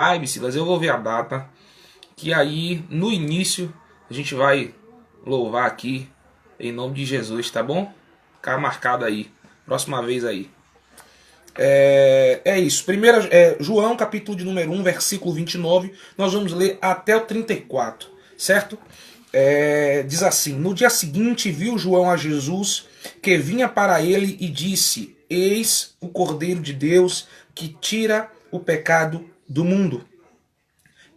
Ai, Silas, eu vou ver a data, que aí no início a gente vai louvar aqui em nome de Jesus, tá bom? Ficar marcado aí, próxima vez aí. É isso, primeira, João capítulo de número 1, versículo 29, nós vamos ler até o 34, certo? Diz assim: no dia seguinte viu João a Jesus que vinha para ele e disse: eis o Cordeiro de Deus que tira o pecado do mundo.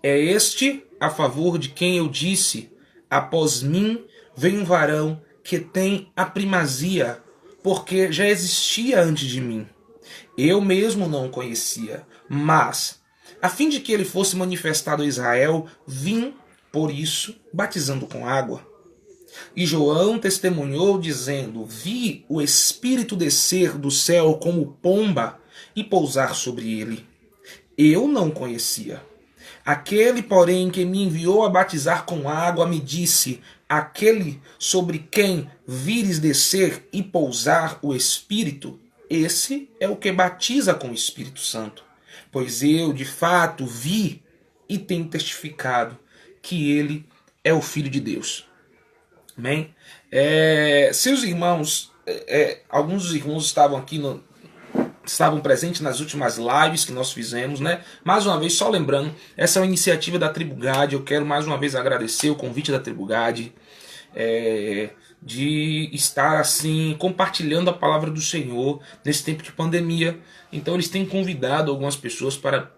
É este a favor de quem eu disse: após mim vem um varão que tem a primazia, porque já existia antes de mim. Eu mesmo não o conhecia, mas, a fim de que ele fosse manifestado a Israel, vim, por isso, batizando com água. E João testemunhou, dizendo: vi o Espírito descer do céu como pomba e pousar sobre ele. Eu não o conhecia. Aquele, porém, que me enviou a batizar com água, me disse: aquele sobre quem vires descer e pousar o Espírito, esse é o que batiza com o Espírito Santo. Pois eu, de fato, vi e tenho testificado que ele é o Filho de Deus. Amém? Seus irmãos, alguns dos irmãos estavam aqui estavam presentes nas últimas lives que nós fizemos, né? Mais uma vez, só lembrando, essa é uma iniciativa da Tribo Gad. Eu quero mais uma vez agradecer o convite da Tribo Gad, de estar assim compartilhando a palavra do Senhor nesse tempo de pandemia. Então eles têm convidado algumas pessoas para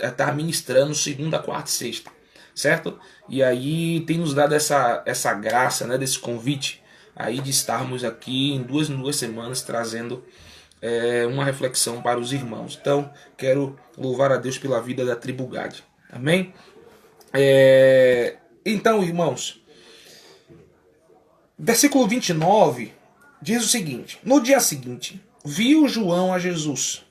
estar ministrando segunda, quarta e sexta, certo? E aí tem nos dado essa graça, né, desse convite aí de estarmos aqui em duas semanas trazendo uma reflexão para os irmãos. Então, quero louvar a Deus pela vida da Tribo Gad. Amém? Então, irmãos, versículo 29 diz o seguinte: no dia seguinte, viu João a Jesus.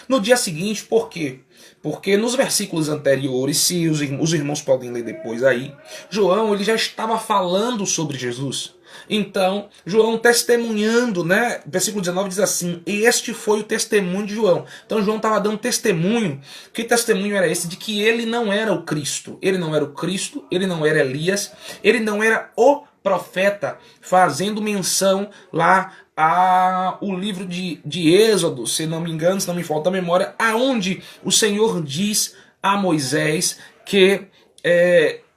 No dia seguinte, por quê? Porque nos versículos anteriores, se os irmãos podem ler depois aí, João ele já estava falando sobre Jesus. Então, João testemunhando, né? Versículo 19 diz assim: este foi o testemunho de João. Então, João estava dando testemunho. Que testemunho era esse? De que ele não era o Cristo. Ele não era o Cristo, ele não era Elias, ele não era o profeta, fazendo menção lá o livro de Êxodo, se não me engano, se não me falta a memória, aonde o Senhor diz a Moisés que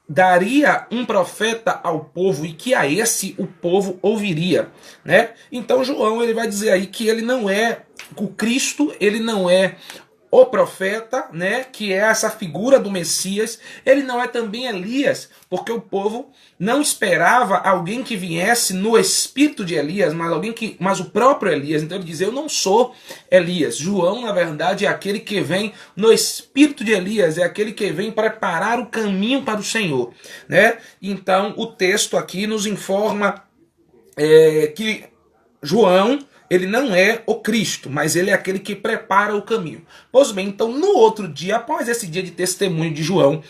daria um profeta ao povo e que a esse o povo ouviria, né? Então João ele vai dizer aí que ele não é o Cristo, ele não é o profeta, né, que é essa figura do Messias. Ele não é também Elias, porque o povo não esperava alguém que viesse no espírito de Elias, mas o próprio Elias. Então ele diz: eu não sou Elias. João, na verdade, é aquele que vem no espírito de Elias, é aquele que vem preparar o caminho para o Senhor, né? Então o texto aqui nos informa que João ele não é o Cristo, mas ele é aquele que prepara o caminho. Pois bem, então no outro dia, após esse dia de testemunho de João,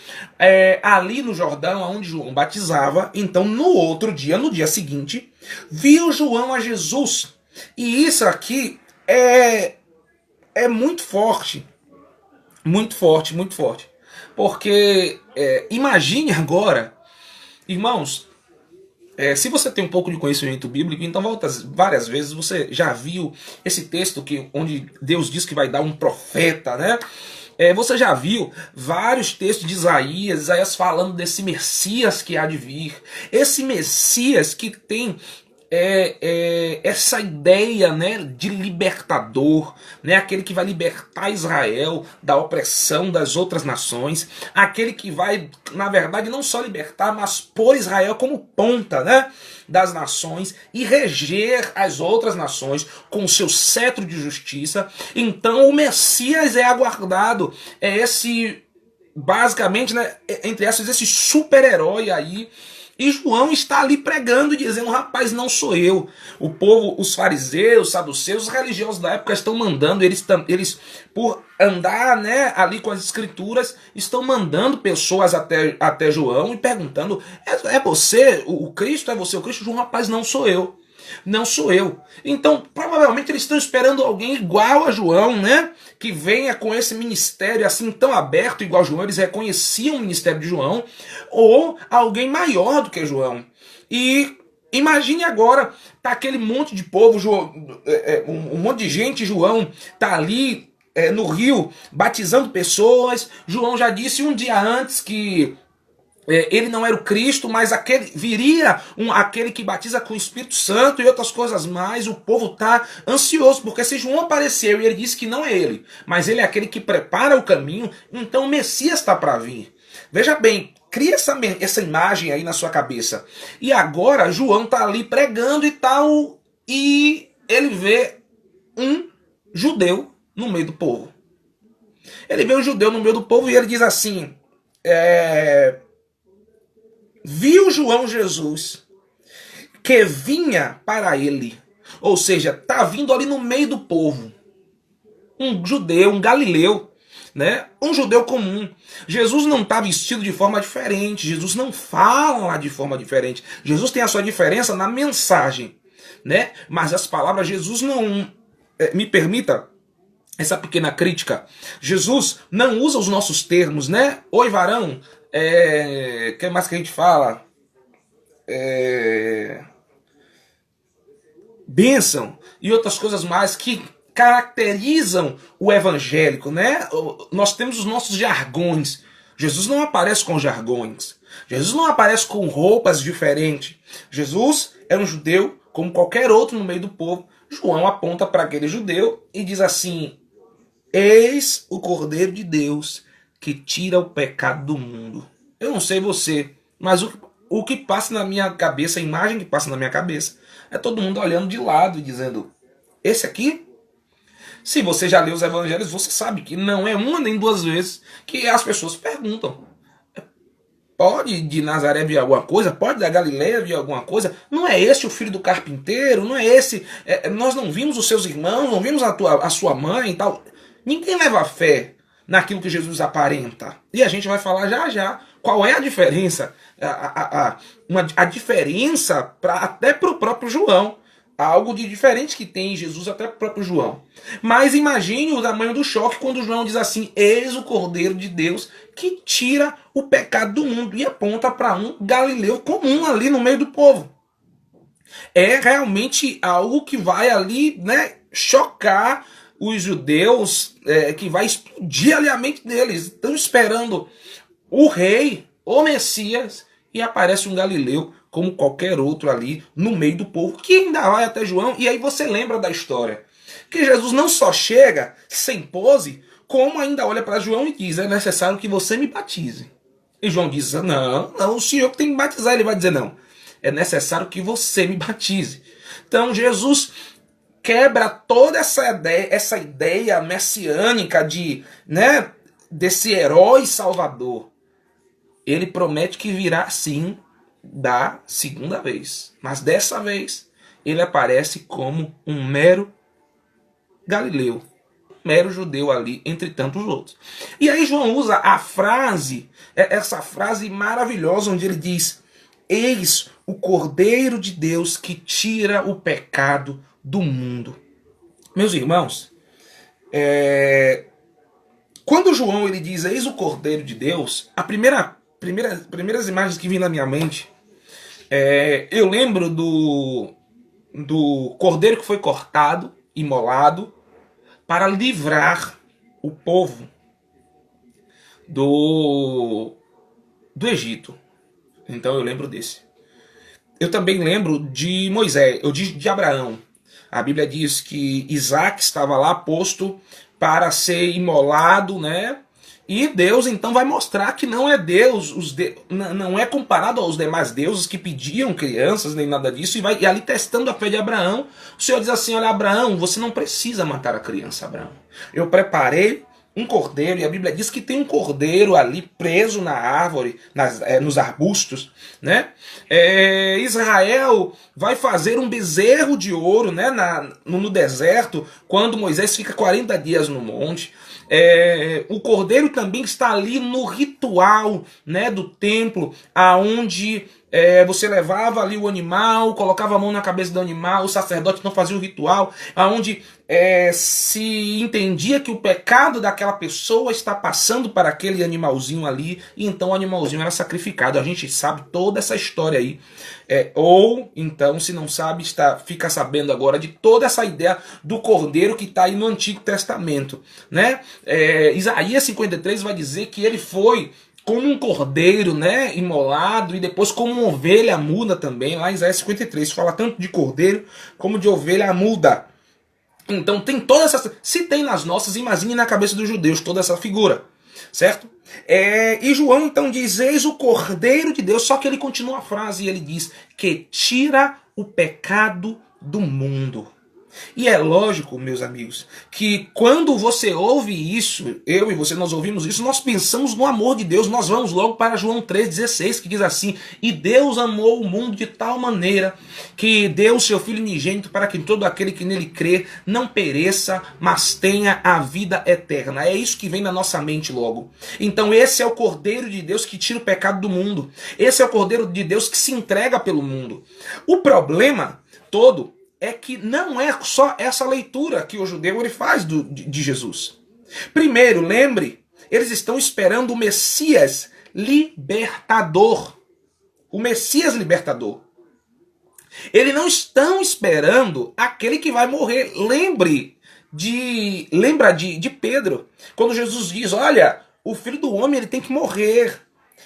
ali no Jordão, onde João batizava, então no outro dia, no dia seguinte, viu João a Jesus. E isso aqui é muito forte, muito forte, muito forte. Porque imagine agora, irmãos, se você tem um pouco de conhecimento bíblico, então várias vezes você já viu esse texto onde Deus diz que vai dar um profeta, né? Você já viu vários textos de Isaías falando desse Messias que há de vir. Esse Messias que tem essa ideia, né, de libertador, né, aquele que vai libertar Israel da opressão das outras nações, aquele que vai, na verdade, não só libertar, mas pôr Israel como ponta, né, das nações e reger as outras nações com o seu cetro de justiça. Então o Messias é aguardado, basicamente, né, entre essas, esse super-herói aí. E João está ali pregando e dizendo: rapaz, não sou eu. O povo, os fariseus, os saduceus, os religiosos da época estão mandando, eles por andar, né, ali com as escrituras, estão mandando pessoas até João e perguntando: é você o Cristo? É você o Cristo? João: rapaz, não sou eu. não sou eu. Então, provavelmente eles estão esperando alguém igual a João, né? Que venha com esse ministério assim tão aberto, igual João. Eles reconheciam o ministério de João, ou alguém maior do que João. E imagine agora, tá aquele monte de povo, um monte de gente, João tá ali no rio batizando pessoas. João já disse um dia antes que ele não era o Cristo, mas aquele que batiza com o Espírito Santo e outras coisas mais. O povo está ansioso, porque se João apareceu e ele disse que não é ele, mas ele é aquele que prepara o caminho, então o Messias está para vir. Veja bem, cria essa imagem aí na sua cabeça. E agora João está ali pregando e tal, e ele vê um judeu no meio do povo. Ele vê um judeu no meio do povo e ele diz assim: viu João Jesus que vinha para ele. Ou seja, está vindo ali no meio do povo. Um judeu, um galileu, né? Um judeu comum. Jesus não está vestido de forma diferente. Jesus não fala de forma diferente. Jesus tem a sua diferença na mensagem, né? Mas as palavras, Jesus não... me permita essa pequena crítica. Jesus não usa os nossos termos, né? Oi, varão. Que mais que a gente fala? Bênção e outras coisas mais que caracterizam o evangélico, né? Nós temos os nossos jargões. Jesus não aparece com jargões. Jesus não aparece com roupas diferentes. Jesus é um judeu como qualquer outro no meio do povo. João aponta para aquele judeu e diz assim: eis o Cordeiro de Deus que tira o pecado do mundo. Eu não sei você, mas o que passa na minha cabeça, a imagem que passa na minha cabeça, é todo mundo olhando de lado e dizendo: esse aqui? Se você já leu os evangelhos, você sabe que não é uma nem duas vezes que as pessoas perguntam: pode de Nazaré vir alguma coisa? Pode da Galileia vir alguma coisa? Não é esse o filho do carpinteiro? Não é esse? Nós não vimos os seus irmãos, não vimos a sua mãe e tal. Ninguém leva fé naquilo que Jesus aparenta. E a gente vai falar já já qual é a diferença. A diferença até para o próprio João. Algo de diferente que tem em Jesus até para o próprio João. Mas imagine o tamanho do choque quando João diz assim: eis o Cordeiro de Deus que tira o pecado do mundo, e aponta para um galileu comum ali no meio do povo. É realmente algo que vai ali, né, chocar os judeus, que vai explodir ali a mente deles. Estão esperando o rei, o Messias, e aparece um galileu como qualquer outro ali no meio do povo, que ainda vai até João. E aí você lembra da história, que Jesus não só chega sem pose, como ainda olha para João e diz: é necessário que você me batize. E João diz: não, o senhor que tem que batizar. Ele vai dizer: não, é necessário que você me batize. Então Jesus quebra toda essa ideia messiânica desse herói salvador. Ele promete que virá sim da segunda vez. Mas dessa vez ele aparece como um mero galileu, mero judeu ali entre tantos outros. E aí João usa essa frase maravilhosa, onde ele diz: eis o Cordeiro de Deus que tira o pecado do mundo. Meus irmãos, quando João ele diz eis o Cordeiro de Deus, primeiras imagens que vêm na minha mente, eu lembro do cordeiro que foi cortado, imolado, para livrar o povo do Egito. Então eu lembro desse. Eu também lembro de Moisés, de Abraão. A Bíblia diz que Isaac estava lá posto para ser imolado, né? E Deus então vai mostrar que não é Deus, não é comparado aos demais deuses que pediam crianças, nem nada disso, e ali testando a fé de Abraão. O Senhor diz assim: olha, Abraão, você não precisa matar a criança, Abraão. Eu preparei um cordeiro, e a Bíblia diz que tem um cordeiro ali preso na árvore, nos arbustos, né? Israel vai fazer um bezerro de ouro, né, no deserto, quando Moisés fica 40 dias no monte. O cordeiro também está ali no ritual, né, do templo, aonde Você levava ali o animal, colocava a mão na cabeça do animal, o sacerdote não fazia o ritual, onde se entendia que o pecado daquela pessoa está passando para aquele animalzinho ali, e então o animalzinho era sacrificado. A gente sabe toda essa história aí. Ou então, se não sabe, fica sabendo agora de toda essa ideia do cordeiro que está aí no Antigo Testamento, né? Isaías 53 vai dizer que ele foi como um cordeiro, né, imolado, e depois como uma ovelha muda também. Lá em Isaías 53 fala tanto de cordeiro como de ovelha muda. Então tem toda essa... Se tem nas nossas, imagine na cabeça dos judeus toda essa figura, certo? E João então diz, eis o Cordeiro de Deus, só que ele continua a frase e ele diz que tira o pecado do mundo. E é lógico, meus amigos, que quando você ouve isso, eu e você, nós ouvimos isso, nós pensamos no amor de Deus, nós vamos logo para João 3,16, que diz assim, e Deus amou o mundo de tal maneira que deu o seu Filho unigênito para que todo aquele que nele crê não pereça, mas tenha a vida eterna. É isso que vem na nossa mente logo. Então esse é o Cordeiro de Deus que tira o pecado do mundo. Esse é o Cordeiro de Deus que se entrega pelo mundo. O problema todo é que não é só essa leitura que o judeu ele faz de Jesus. Primeiro, lembre, eles estão esperando o Messias libertador. O Messias libertador. Eles não estão esperando aquele que vai morrer. Lembra de Pedro, quando Jesus diz, olha, o Filho do Homem ele tem que morrer.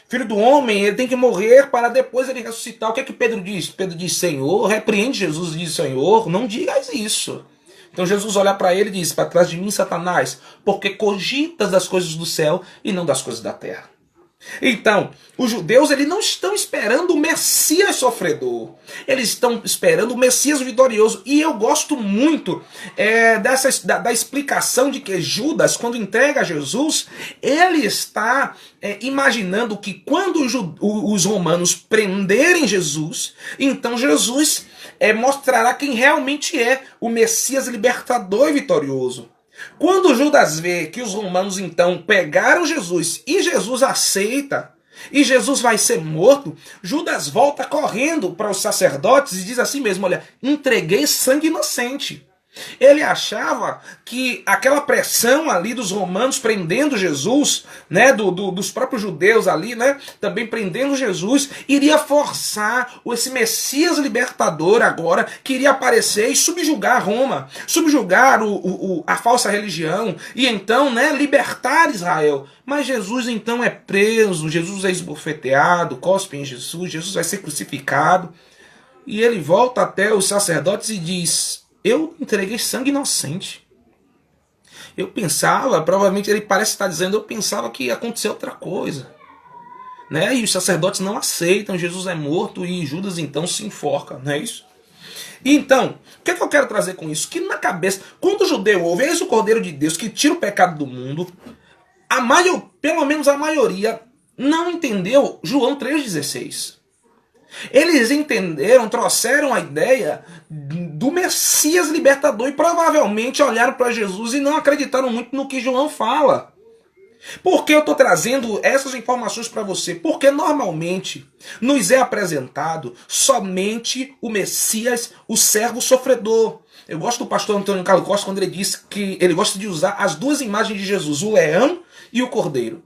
Filho do homem, ele tem que morrer para depois ele ressuscitar. O que é que Pedro diz? Pedro diz, Senhor, repreende Jesus e diz, Senhor, não digas isso. Então Jesus olha para ele e diz, para trás de mim, Satanás, porque cogitas das coisas do céu e não das coisas da terra. Então, os judeus eles não estão esperando o Messias sofredor. Eles estão esperando o Messias vitorioso. E eu gosto muito da explicação de que Judas, quando entrega a Jesus, ele está imaginando que quando os romanos prenderem Jesus, então Jesus mostrará quem realmente é o Messias libertador e vitorioso. Quando Judas vê que os romanos então pegaram Jesus e Jesus aceita e Jesus vai ser morto, Judas volta correndo para os sacerdotes e diz assim mesmo, olha, entreguei sangue inocente. Ele achava que aquela pressão ali dos romanos prendendo Jesus, né, dos próprios judeus ali, né, também prendendo Jesus, iria forçar esse Messias libertador agora, que iria aparecer e subjugar Roma, subjugar a falsa religião, e então, né, libertar Israel. Mas Jesus então é preso, Jesus é esbofeteado, cospe em Jesus, Jesus vai ser crucificado, e ele volta até os sacerdotes e diz, eu entreguei sangue inocente. Eu pensava, provavelmente ele parece estar dizendo, eu pensava que ia acontecer outra coisa. Né? E os sacerdotes não aceitam, Jesus é morto e Judas então se enforca, não é isso? E então, o que é que eu quero trazer com isso? Que na cabeça, quando o judeu ouve, eis o Cordeiro de Deus que tira o pecado do mundo, pelo menos a maioria não entendeu João 3,16. Eles entenderam, trouxeram a ideia do Messias libertador e provavelmente olharam para Jesus e não acreditaram muito no que João fala. Por que eu estou trazendo essas informações para você? Porque normalmente nos é apresentado somente o Messias, o servo sofredor. Eu gosto do pastor Antônio Carlos Costa quando ele diz que ele gosta de usar as duas imagens de Jesus, o leão e o cordeiro.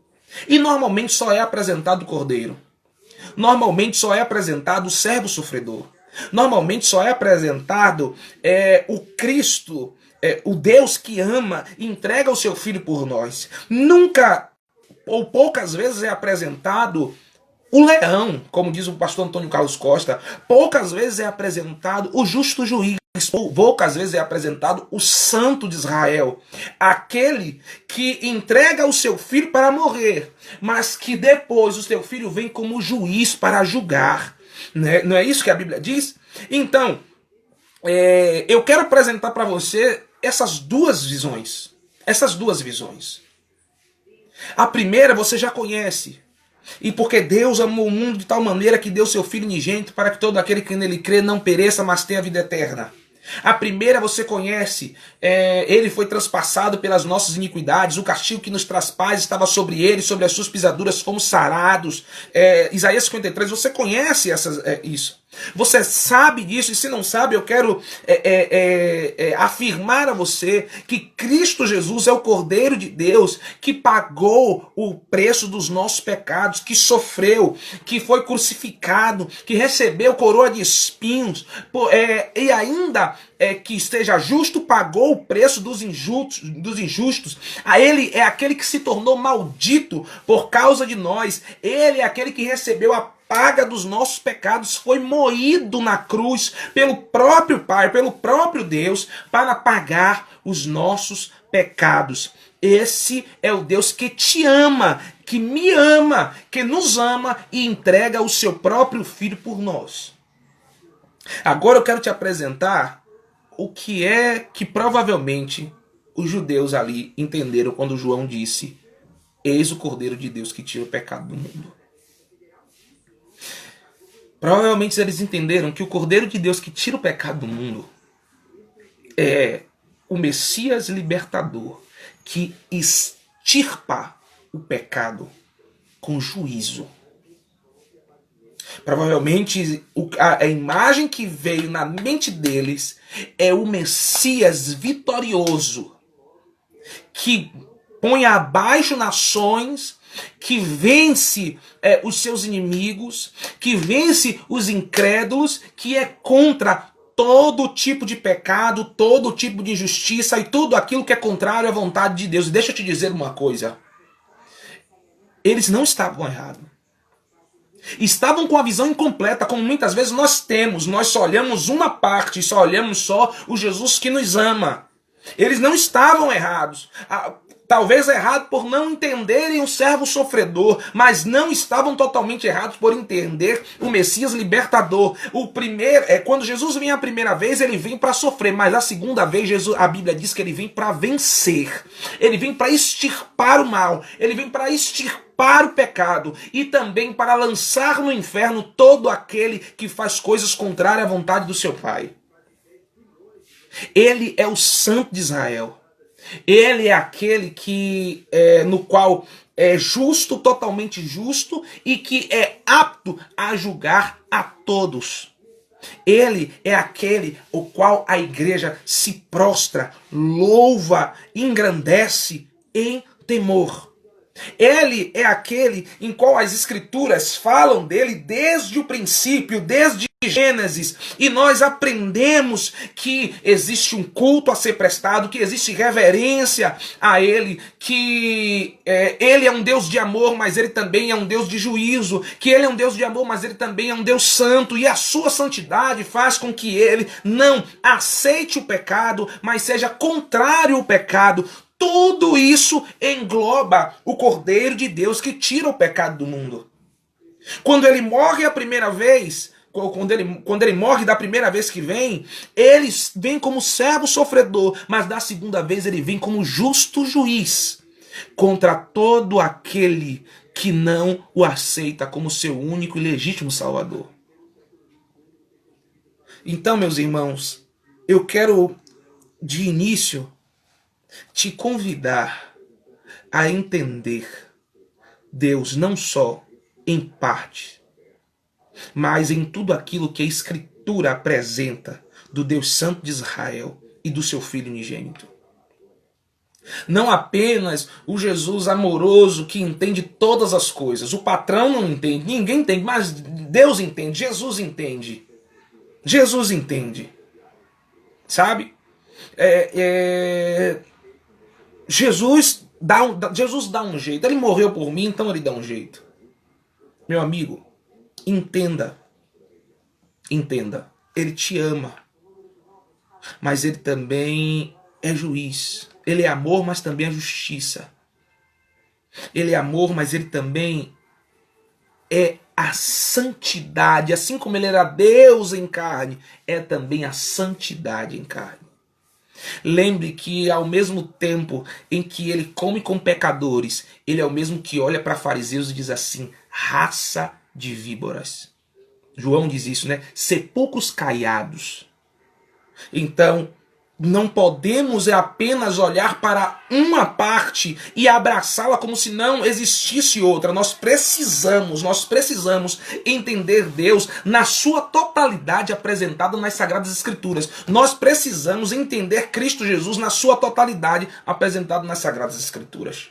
E normalmente só é apresentado o cordeiro. Normalmente só é apresentado o servo sofredor. Normalmente só é apresentado o Cristo, o Deus que ama e entrega o seu Filho por nós. Nunca ou poucas vezes é apresentado o leão, como diz o pastor Antônio Carlos Costa. Poucas vezes é apresentado o justo juiz. Poucas vezes é apresentado o santo de Israel, aquele que entrega o seu filho para morrer, mas que depois o seu filho vem como juiz para julgar, né? Não é isso que a Bíblia diz? Então, eu quero apresentar para você essas duas visões. A primeira você já conhece. E porque Deus amou o mundo de tal maneira que deu seu Filho unigênito para que todo aquele que nele crê não pereça, mas tenha vida eterna. A primeira você conhece, ele foi transpassado pelas nossas iniquidades, o castigo que nos traz paz estava sobre ele, sobre as suas pisaduras fomos sarados. Isaías 53, você conhece isso. Você sabe disso, e se não sabe, eu quero afirmar a você que Cristo Jesus é o Cordeiro de Deus que pagou o preço dos nossos pecados, que sofreu, que foi crucificado, que recebeu coroa de espinhos, e ainda que esteja justo, pagou o preço dos injustos. A ele é aquele que se tornou maldito por causa de nós. Ele é aquele que recebeu a paga dos nossos pecados, foi moído na cruz pelo próprio Pai, pelo próprio Deus, para pagar os nossos pecados. Esse é o Deus que te ama, que me ama, que nos ama e entrega o seu próprio Filho por nós. Agora eu quero te apresentar o que é que provavelmente os judeus ali entenderam quando João disse: eis o Cordeiro de Deus que tira o pecado do mundo. Provavelmente eles entenderam que o Cordeiro de Deus que tira o pecado do mundo é o Messias libertador que extirpa o pecado com juízo. Provavelmente a imagem que veio na mente deles é o Messias vitorioso que põe abaixo nações, que vence os seus inimigos, que vence os incrédulos, que é contra todo tipo de pecado, todo tipo de injustiça e tudo aquilo que é contrário à vontade de Deus. E deixa eu te dizer uma coisa. Eles não estavam errados. Estavam com a visão incompleta, como muitas vezes nós temos. Nós só olhamos uma parte, só olhamos só o Jesus que nos ama. Eles não estavam errados. Talvez errado por não entenderem o servo sofredor, mas não estavam totalmente errados por entender o Messias libertador. O primeiro, quando Jesus vem a primeira vez, ele vem para sofrer, mas a segunda vez a Bíblia diz que ele vem para vencer. Ele vem para extirpar o mal, ele vem para extirpar o pecado e também para lançar no inferno todo aquele que faz coisas contrárias à vontade do seu Pai. Ele é o Santo de Israel. Ele é aquele que no qual é justo, totalmente justo, e que é apto a julgar a todos. Ele é aquele o qual a igreja se prostra, louva, engrandece em temor. Ele é aquele em qual as escrituras falam dele desde o princípio, desde Gênesis, e nós aprendemos que existe um culto a ser prestado, que existe reverência a ele, que ele é um Deus de amor, mas ele também é um Deus de juízo, que ele é um Deus de amor, mas ele também é um Deus santo, e a sua santidade faz com que ele não aceite o pecado, mas seja contrário ao pecado. Tudo isso engloba o Cordeiro de Deus que tira o pecado do mundo. Quando ele morre a primeira vez, quando ele morre da primeira vez que vem, ele vem como servo sofredor, mas da segunda vez ele vem como justo juiz contra todo aquele que não o aceita como seu único e legítimo Salvador. Então, meus irmãos, eu quero de início te convidar a entender Deus não só em parte, mas em tudo aquilo que a Escritura apresenta do Deus Santo de Israel e do seu Filho unigênito. Não apenas o Jesus amoroso que entende todas as coisas. O patrão não entende, ninguém entende, mas Deus entende, Jesus entende. Jesus entende. Sabe? Jesus dá um jeito. Ele morreu por mim, então ele dá um jeito. Meu amigo, entenda. Ele te ama. Mas ele também é juiz. Ele é amor, mas também é justiça. Ele é amor, mas ele também é a santidade. Assim como ele era Deus em carne, é também a santidade em carne. Lembre que ao mesmo tempo em que ele come com pecadores, ele é o mesmo que olha para fariseus e diz assim: raça de víboras. João diz isso, né? Sepulcros caiados. Então, não podemos apenas olhar para uma parte e abraçá-la como se não existisse outra. Nós precisamos entender Deus na sua totalidade apresentada nas Sagradas Escrituras. Nós precisamos entender Cristo Jesus na sua totalidade apresentado nas Sagradas Escrituras.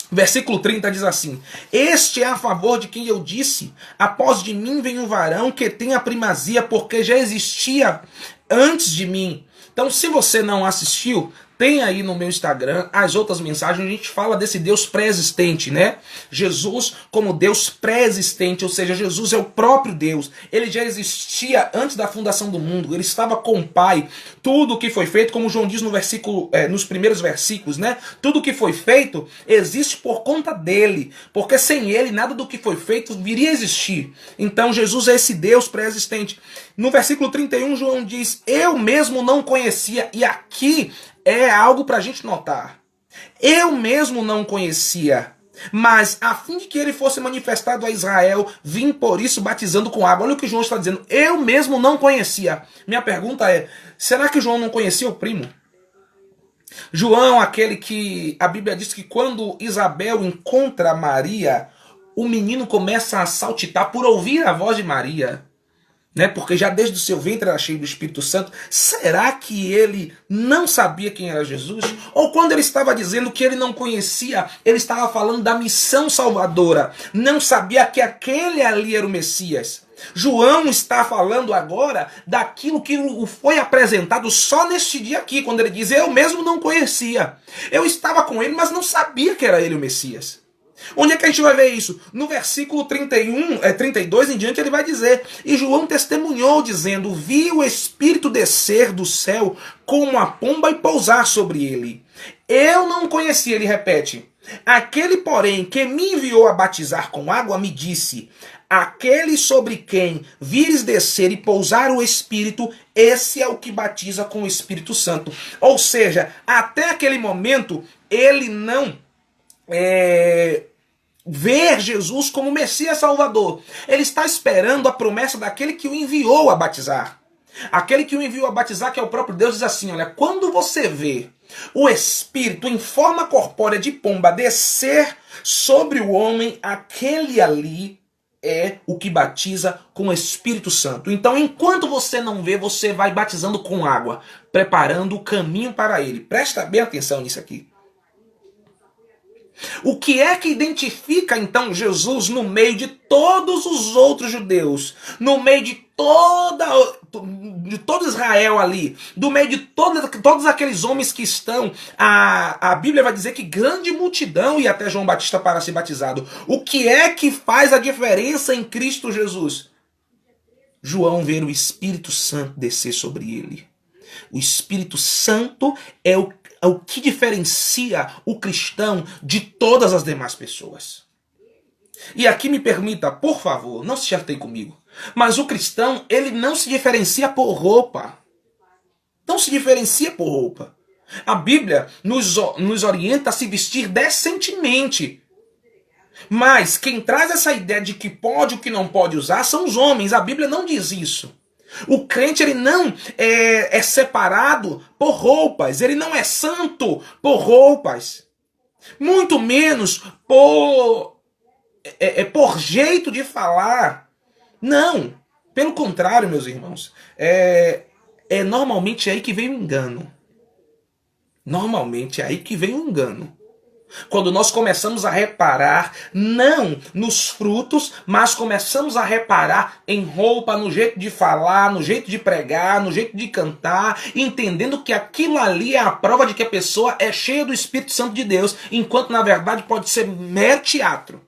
Versículo 30 diz assim: este é a favor de quem eu disse, após de mim vem um varão que tem a primazia, porque já existia antes de mim. Então, se você não assistiu, tem aí no meu Instagram as outras mensagens. A gente fala desse Deus pré-existente, né? Jesus como Deus pré-existente, ou seja, Jesus é o próprio Deus. Ele já existia antes da fundação do mundo. Ele estava com o Pai. Tudo o que foi feito, como João diz no versículo, nos primeiros versículos, né? Tudo o que foi feito existe por conta dele, porque sem ele nada do que foi feito viria a existir. Então Jesus é esse Deus pré-existente. No versículo 31, João diz: eu mesmo não conhecia. E aqui é algo para a gente notar. Eu mesmo não conhecia, mas a fim de que ele fosse manifestado a Israel, vim por isso batizando com água. Olha o que João está dizendo. Eu mesmo não conhecia. Minha pergunta é: será que João não conhecia o primo? João, aquele que a Bíblia diz que quando Isabel encontra Maria, o menino começa a saltitar por ouvir a voz de Maria. Né? Porque já desde o seu ventre era cheio do Espírito Santo. Será que ele não sabia quem era Jesus? Ou quando ele estava dizendo que ele não conhecia, ele estava falando da missão salvadora, não sabia que aquele ali era o Messias? João está falando agora daquilo que foi apresentado só neste dia aqui, quando ele diz: eu mesmo não conhecia, eu estava com ele, mas não sabia que era ele o Messias. Onde é que a gente vai ver isso? No versículo 32 em diante, ele vai dizer: e João testemunhou, dizendo: vi o Espírito descer do céu como a pomba e pousar sobre ele. Eu não conhecia, ele repete. Aquele, porém, que me enviou a batizar com água, me disse: aquele sobre quem vires descer e pousar o Espírito, esse é o que batiza com o Espírito Santo. Ou seja, até aquele momento, ele não ver Jesus como Messias Salvador. Ele está esperando a promessa daquele que o enviou a batizar. Aquele que o enviou a batizar, que é o próprio Deus, diz assim: olha, quando você vê o Espírito em forma corpórea de pomba descer sobre o homem, aquele ali é o que batiza com o Espírito Santo. Então, enquanto você não vê, você vai batizando com água, preparando o caminho para ele. Presta bem atenção nisso aqui. O que é que identifica então Jesus no meio de todos os outros judeus, no meio de todo Israel ali, do meio de todos aqueles homens que estão, a Bíblia vai dizer que grande multidão ia até João Batista para ser batizado. O que é que faz a diferença em Cristo Jesus? João ver o Espírito Santo descer sobre ele. O Espírito Santo é o que diferencia o cristão de todas as demais pessoas. E aqui me permita, por favor, não se chateie comigo, mas o cristão, ele não se diferencia por roupa. Não se diferencia por roupa. A Bíblia nos orienta a se vestir decentemente. Mas quem traz essa ideia de que pode e o que não pode usar são os homens. A Bíblia não diz isso. O crente, ele não é separado por roupas. Ele não é santo por roupas. Muito menos por jeito de falar. Não. Pelo contrário, meus irmãos. É normalmente aí que vem o engano. Normalmente é aí que vem o engano. Quando nós começamos a reparar, não nos frutos, mas começamos a reparar em roupa, no jeito de falar, no jeito de pregar, no jeito de cantar, entendendo que aquilo ali é a prova de que a pessoa é cheia do Espírito Santo de Deus, enquanto na verdade pode ser mero teatro.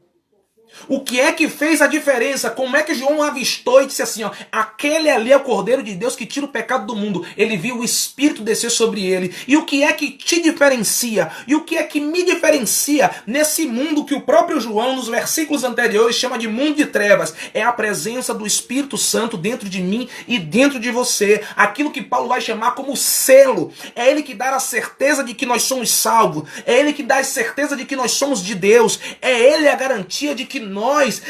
O que é que fez a diferença? Como é que João avistou e disse assim, ó, aquele ali é o Cordeiro de Deus que tira o pecado do mundo. Ele viu o Espírito descer sobre ele. E o que é que te diferencia? E o que é que me diferencia nesse mundo que o próprio João, nos versículos anteriores, chama de mundo de trevas? É a presença do Espírito Santo dentro de mim e dentro de você. Aquilo que Paulo vai chamar como selo. É ele que dá a certeza de que nós somos salvos. É ele que dá a certeza de que nós somos de Deus. É ele a garantia de que nós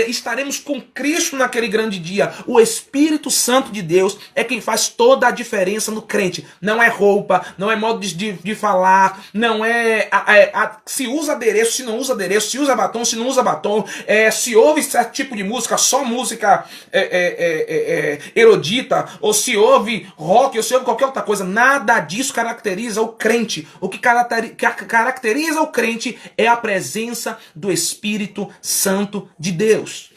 estaremos com Cristo naquele grande dia. O Espírito Santo de Deus é quem faz toda a diferença no crente. Não é roupa, não é modo de falar, não é se usa adereço, se não usa adereço, se usa batom, se não usa batom, se ouve certo tipo de música, só música erudita, ou se ouve rock, ou se ouve qualquer outra coisa. Nada disso caracteriza o crente. O que caracteriza o crente é a presença do Espírito Santo de Deus.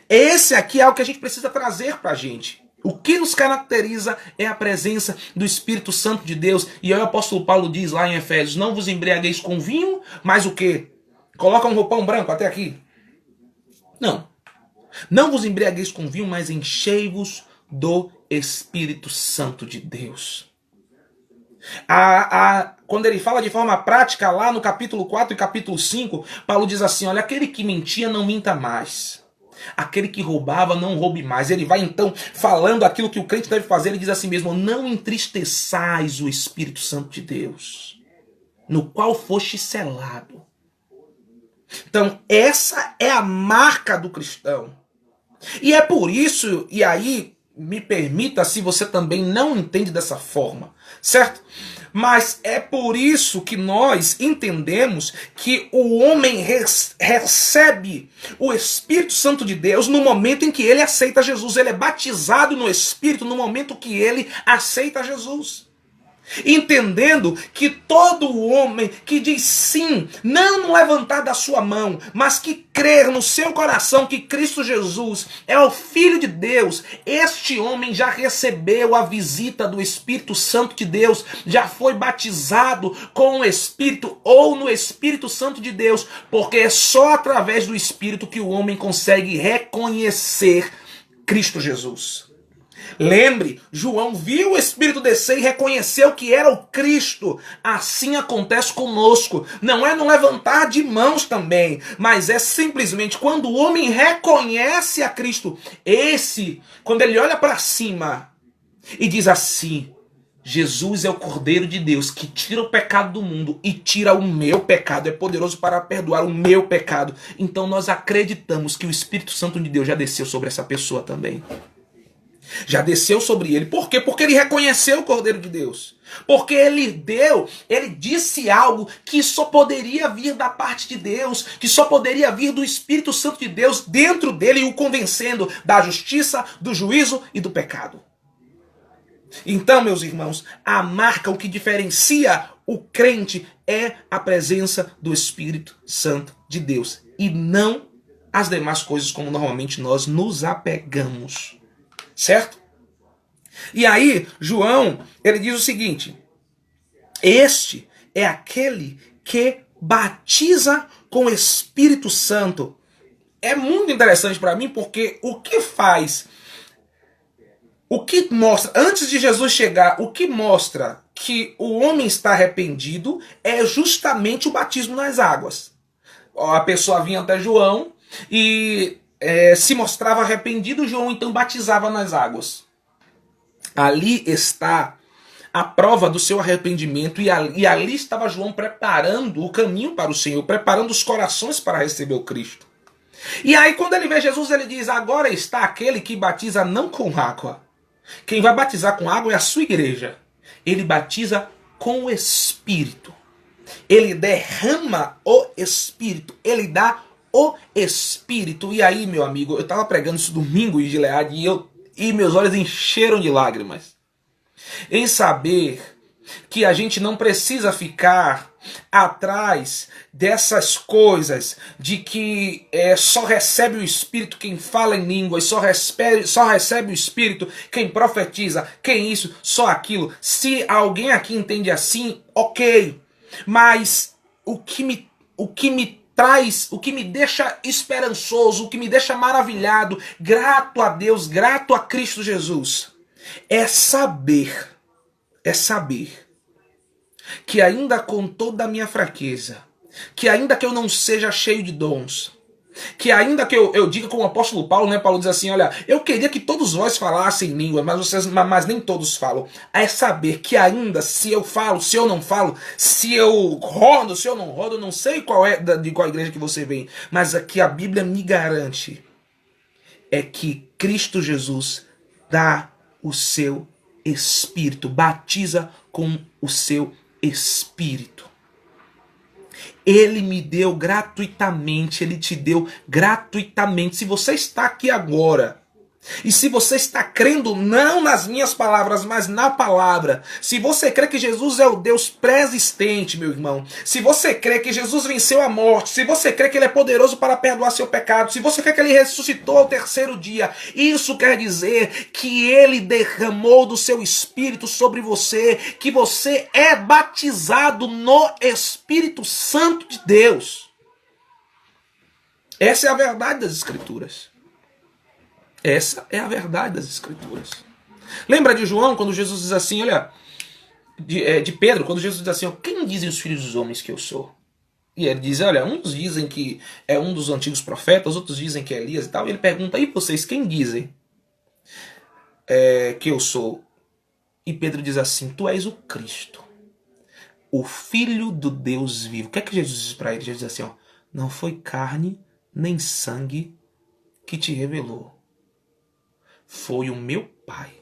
Esse aqui é o que a gente precisa trazer pra gente. O que nos caracteriza é a presença do Espírito Santo de Deus. E aí o apóstolo Paulo diz lá em Efésios: não vos embriagueis com vinho, mas o quê? Coloca um roupão branco até aqui. Não. Não vos embriagueis com vinho, mas enchei-vos do Espírito Santo de Deus. Quando ele fala de forma prática, lá no capítulo 4 e capítulo 5, Paulo diz assim: olha, aquele que mentia não minta mais. Aquele que roubava não roube mais. Ele vai então falando aquilo que o crente deve fazer. Ele diz assim mesmo: não entristeçais o Espírito Santo de Deus, no qual foste selado. Então essa é a marca do cristão. E é por isso, e aí me permita se você também não entende dessa forma, certo? Mas é por isso que nós entendemos que o homem recebe o Espírito Santo de Deus no momento em que ele aceita Jesus. Ele é batizado no Espírito no momento que ele aceita Jesus. Entendendo que todo homem que diz sim, não levantar da sua mão, mas que crer no seu coração que Cristo Jesus é o Filho de Deus, este homem já recebeu a visita do Espírito Santo de Deus, já foi batizado com o Espírito ou no Espírito Santo de Deus, porque é só através do Espírito que o homem consegue reconhecer Cristo Jesus. Lembre, João viu o Espírito descer e reconheceu que era o Cristo. Assim acontece conosco. Não é no levantar de mãos também, mas é simplesmente quando o homem reconhece a Cristo. Quando ele olha para cima e diz assim: Jesus é o Cordeiro de Deus que tira o pecado do mundo e tira o meu pecado. É poderoso para perdoar o meu pecado. Então nós acreditamos que o Espírito Santo de Deus já desceu sobre essa pessoa também. Já desceu sobre ele. Por quê? Porque ele reconheceu o Cordeiro de Deus. Porque ele disse algo que só poderia vir da parte de Deus, que só poderia vir do Espírito Santo de Deus dentro dele, o convencendo da justiça, do juízo e do pecado. Então, meus irmãos, a marca, o que diferencia o crente é a presença do Espírito Santo de Deus. E não as demais coisas como normalmente nós nos apegamos. Certo? E aí, João, ele diz o seguinte: este é aquele que batiza com o Espírito Santo. É muito interessante para mim, porque o que mostra, antes de Jesus chegar, o que mostra que o homem está arrependido é justamente o batismo nas águas. A pessoa vinha até João e se mostrava arrependido, João então batizava nas águas. Ali está a prova do seu arrependimento, e ali estava João preparando o caminho para o Senhor, preparando os corações para receber o Cristo. E aí quando ele vê Jesus, ele diz: agora está aquele que batiza não com água. Quem vai batizar com água é a sua igreja. Ele batiza com o Espírito. Ele derrama o Espírito. Ele dá o Espírito. E aí, meu amigo, eu estava pregando isso domingo em Gileade e meus olhos encheram de lágrimas. Em saber que a gente não precisa ficar atrás dessas coisas de que só recebe o Espírito quem fala em línguas, só recebe o Espírito quem profetiza, quem isso, só aquilo. Se alguém aqui entende assim, ok. Mas o que me deixa esperançoso, o que me deixa maravilhado, grato a Deus, grato a Cristo Jesus, é saber que ainda com toda a minha fraqueza, que ainda que eu não seja cheio de dons, Que ainda que eu diga como o apóstolo Paulo, né? Paulo diz assim, olha, eu queria que todos vós falassem língua, mas nem todos falam. É saber que ainda se eu falo, se eu não falo, se eu rodo, se eu não rodo, eu não sei de qual igreja que você vem, mas aqui a Bíblia me garante é que Cristo Jesus dá o seu Espírito, batiza com o seu Espírito. Ele me deu gratuitamente, ele te deu gratuitamente. Se você está aqui agora, e se você está crendo não nas minhas palavras, mas na palavra, se você crê que Jesus é o Deus pré-existente, meu irmão, se você crê que Jesus venceu a morte, se você crê que ele é poderoso para perdoar seu pecado, se você crê que ele ressuscitou ao terceiro dia, isso quer dizer que ele derramou do seu Espírito sobre você, que você é batizado no Espírito Santo de Deus. Essa é a verdade das Escrituras. Essa é a verdade das Escrituras. Lembra de João, quando Jesus diz assim, olha, de Pedro, quando Jesus diz assim, quem dizem os filhos dos homens que eu sou? E ele diz, olha, uns dizem que é um dos antigos profetas, outros dizem que é Elias e tal. E ele pergunta, e vocês, quem dizem que eu sou? E Pedro diz assim, tu és o Cristo, o Filho do Deus vivo. O que é que Jesus diz para ele? Jesus diz assim, não foi carne nem sangue que te revelou. Foi o meu Pai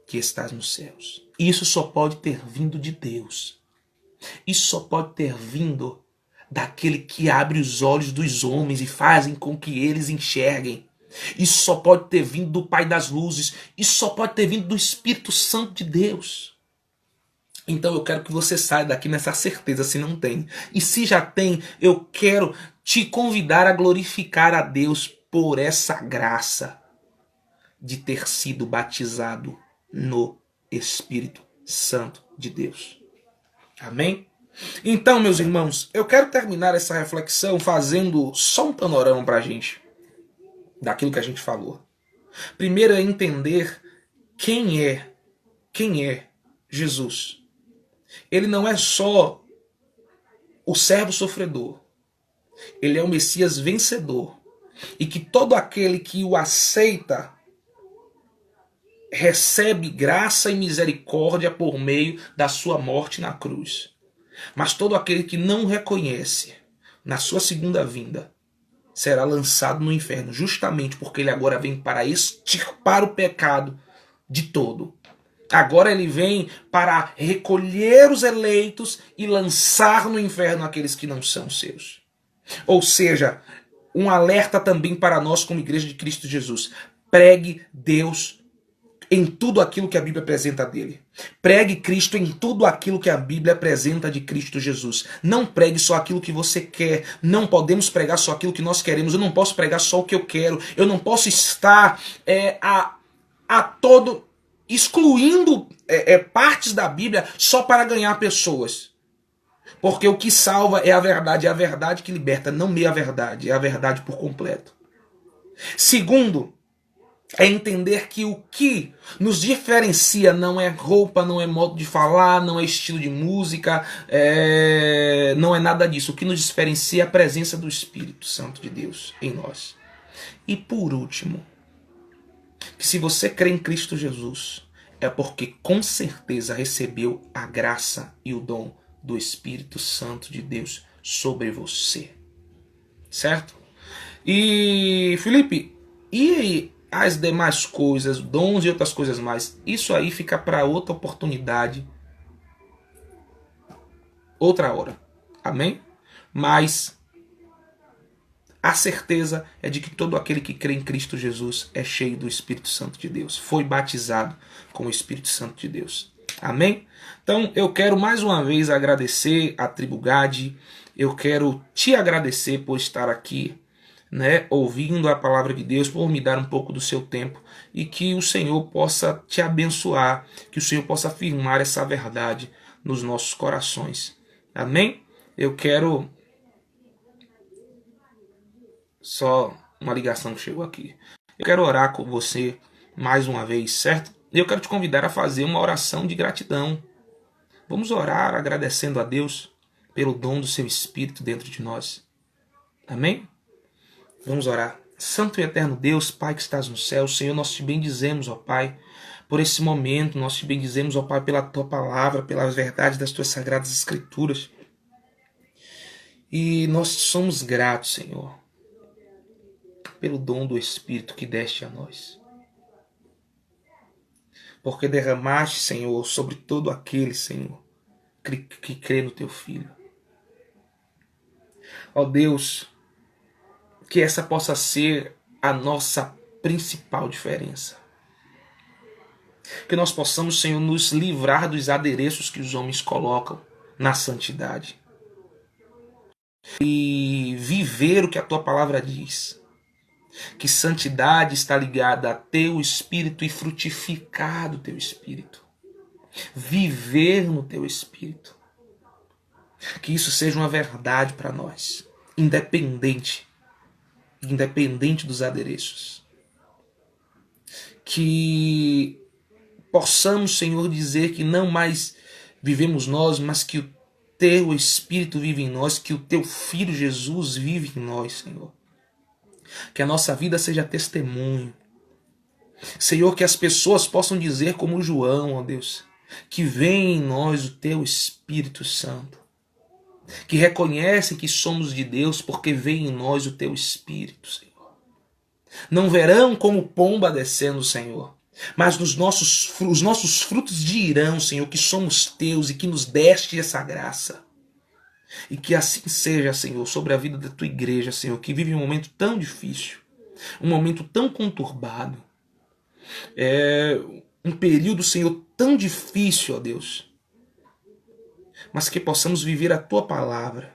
que estás nos céus. Isso só pode ter vindo de Deus. Isso só pode ter vindo daquele que abre os olhos dos homens e fazem com que eles enxerguem. Isso só pode ter vindo do Pai das luzes. Isso só pode ter vindo do Espírito Santo de Deus. Então eu quero que você saia daqui nessa certeza, se não tem. E se já tem, eu quero te convidar a glorificar a Deus por essa graça de ter sido batizado no Espírito Santo de Deus. Amém? Então, meus irmãos, eu quero terminar essa reflexão fazendo só um panorama para a gente, daquilo que a gente falou. Primeiro é entender quem é Jesus. Ele não é só o servo sofredor. Ele é o Messias vencedor. E que todo aquele que o aceita recebe graça e misericórdia por meio da sua morte na cruz. Mas todo aquele que não reconhece na sua segunda vinda será lançado no inferno, justamente porque ele agora vem para extirpar o pecado de todo. Agora ele vem para recolher os eleitos e lançar no inferno aqueles que não são seus. Ou seja, um alerta também para nós como Igreja de Cristo Jesus. Pregue Deus em tudo aquilo que a Bíblia apresenta dele. Pregue Cristo em tudo aquilo que a Bíblia apresenta de Cristo Jesus. Não pregue só aquilo que você quer. Não podemos pregar só aquilo que nós queremos. Eu não posso pregar só o que eu quero. Eu não posso estar a todo excluindo partes da Bíblia só para ganhar pessoas. Porque o que salva é a verdade que liberta, não meia verdade, é a verdade por completo. Segundo, é entender que o que nos diferencia não é roupa, não é modo de falar, não é estilo de música, não é nada disso. O que nos diferencia é a presença do Espírito Santo de Deus em nós. E por último, que se você crê em Cristo Jesus, é porque com certeza recebeu a graça e o dom do Espírito Santo de Deus sobre você. Certo? E, Felipe, e as demais coisas, dons e outras coisas mais, isso aí fica para outra oportunidade, outra hora. Amém? Mas a certeza é de que todo aquele que crê em Cristo Jesus é cheio do Espírito Santo de Deus. Foi batizado com o Espírito Santo de Deus. Amém? Então eu quero mais uma vez agradecer a Tribo Gade. Eu quero te agradecer por estar aqui, ouvindo a palavra de Deus, por me dar um pouco do seu tempo, e que o Senhor possa te abençoar, que o Senhor possa afirmar essa verdade nos nossos corações. Amém? Eu quero... Só uma ligação que chegou aqui. Eu quero orar com você mais uma vez, certo? E eu quero te convidar a fazer uma oração de gratidão. Vamos orar agradecendo a Deus pelo dom do seu Espírito dentro de nós. Amém? Vamos orar. Santo e eterno Deus, Pai que estás no céu, Senhor, nós te bendizemos, ó Pai, por esse momento, nós te bendizemos, ó Pai, pela tua palavra, pelas verdades das tuas sagradas escrituras. E nós somos gratos, Senhor, pelo dom do Espírito que deste a nós. Porque derramaste, Senhor, sobre todo aquele, Senhor, que crê no teu Filho. Ó Deus, que essa possa ser a nossa principal diferença. Que nós possamos, Senhor, nos livrar dos adereços que os homens colocam na santidade. E viver o que a tua palavra diz. Que santidade está ligada a teu Espírito e frutificar do teu Espírito. Viver no teu Espírito. Que isso seja uma verdade para nós. Independente dos adereços. Que possamos, Senhor, dizer que não mais vivemos nós, mas que o teu Espírito vive em nós, que o teu Filho Jesus vive em nós, Senhor. Que a nossa vida seja testemunho. Senhor, que as pessoas possam dizer como João, ó Deus, que vem em nós o teu Espírito Santo. Que reconhece que somos de Deus porque vem em nós o teu Espírito, Senhor. Não verão como pomba descendo, Senhor, mas os nossos frutos dirão, Senhor, que somos teus e que nos deste essa graça. E que assim seja, Senhor, sobre a vida da tua igreja, Senhor, que vive um momento tão difícil, um momento tão conturbado, um período, Senhor, tão difícil, ó Deus, mas que possamos viver a tua palavra,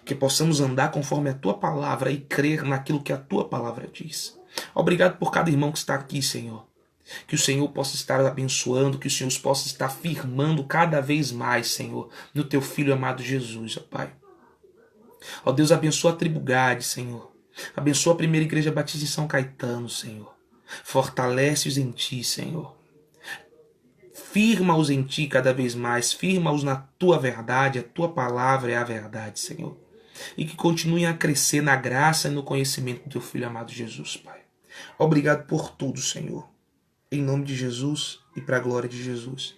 que possamos andar conforme a tua palavra e crer naquilo que a tua palavra diz. Obrigado por cada irmão que está aqui, Senhor. Que o Senhor possa estar abençoando, que o Senhor possa estar firmando cada vez mais, Senhor, no teu Filho amado Jesus, ó Pai. Ó Deus, abençoa a Tribo Gade, Senhor. Abençoa a Primeira Igreja Batista em São Caetano, Senhor. Fortalece-os em ti, Senhor. Firma-os em ti cada vez mais. Firma-os na tua verdade. A tua palavra é a verdade, Senhor. E que continuem a crescer na graça e no conhecimento do teu Filho amado Jesus, Pai. Obrigado por tudo, Senhor. Em nome de Jesus e para a glória de Jesus.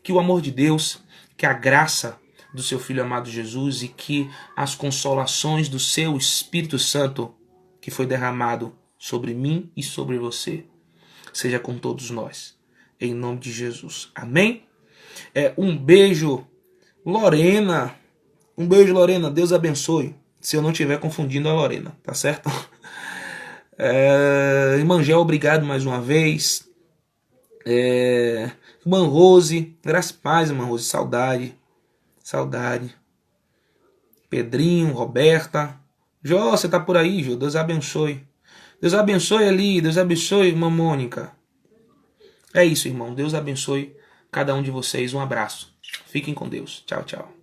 Que o amor de Deus, que a graça do seu Filho amado Jesus e que as consolações do seu Espírito Santo, que foi derramado sobre mim e sobre você, seja com todos nós. Em nome de Jesus. Amém? Um beijo, Lorena. Um beijo, Lorena. Deus abençoe. Se eu não estiver confundindo a Lorena, tá certo? Irmã Gel, obrigado mais uma vez. Irmã Rose, graças e paz, irmã Rose, saudade. Pedrinho, Roberta. Jó, você tá por aí, Jó? Deus abençoe. Deus abençoe ali, Deus abençoe, irmã Mônica. É isso, irmão. Deus abençoe cada um de vocês. Um abraço. Fiquem com Deus. Tchau, tchau.